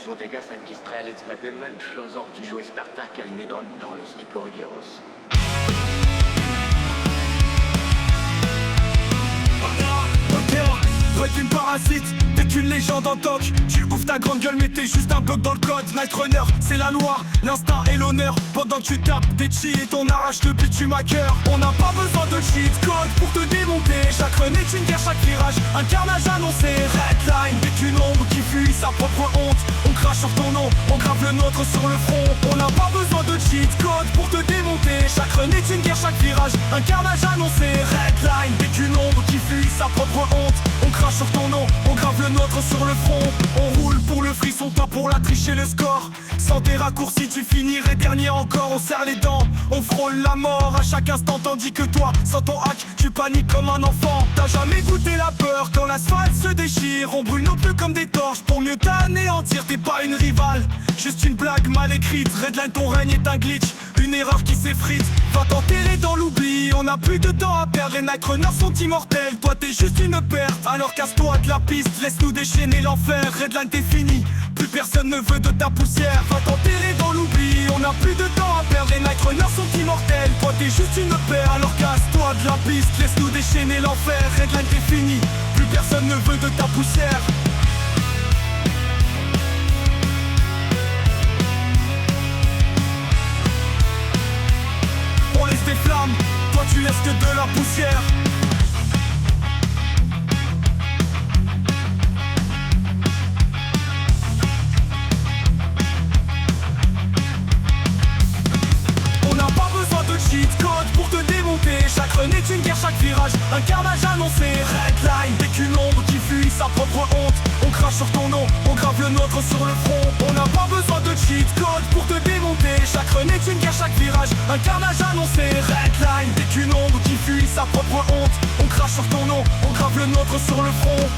so der gestern gestrahlt bei Bimmen, Schloss auch die Spektakel mit unten alles Glorious. Toi t'es une parasite, t'es qu'une légende en toc. Tu ouvres ta grande gueule mais t'es juste un bug dans le code. Night Runner, c'est la loi, l'instinct et l'honneur. Pendant que tu tapes des cheats, on arrache le bitume à cœur. On n'a pas besoin de cheat code pour te démonter. Chaque run est une guerre, chaque virage, un carnage annoncé. Redline, dès qu'une ombre qui fuit sa propre honte. On crache sur ton nom, on grave le nôtre sur le front. On n'a pas besoin de cheat code pour te démonter. Chaque run est une guerre, chaque virage, un carnage annoncé. Redline, dès qu'une ombre qui fuit sa propre honte. On crache sur ton nom, on grave le nôtre sur le front. On roule pour le frisson, toi pour la triche et le score. Sans tes raccourcis tu finirais dernier encore. On serre les dents, on frôle la mort à chaque instant. Tandis que toi, sans ton hack, tu paniques comme un enfant. T'as jamais goûté la peur quand l'asphalte se déchire. On brûle nos pneus comme des torches pour mieux t'anéantir. T'es pas une rivale, juste une blague mal écrite. Redline, ton règne est un glitch, une erreur qui s'effrite. Va t'enterrer dans l'oubli, on n'a plus de temps à perdre. Les Night Runners sont immortels, toi t'es juste une perte. Alors casse-toi de la piste, laisse-nous déchaîner l'enfer. Redline t'es fini, plus personne ne veut de ta poussière. Va t'enterrer dans l'oubli, on n'a plus de temps à perdre. Les Night Runners sont immortels, toi t'es juste une paire. Alors casse-toi de la piste, laisse-nous déchaîner l'enfer. Redline t'es fini, plus personne ne veut de ta poussière. On laisse des flammes, toi tu laisses que de la poussière. On n'a pas besoin de cheat code pour te démonter. Chaque run est une guerre, chaque virage, un carnage annoncé. Redline, dès qu'une ombre qui fuit sa propre honte. On crache sur ton nom, on grave le nôtre sur le front. On n'a pas besoin de cheat code pour te démonter. Chaque run est une guerre, chaque virage, un carnage annoncé. Redline, dès qu'une ombre qui fuit sa propre honte. On crache sur ton nom, on grave le nôtre sur le front.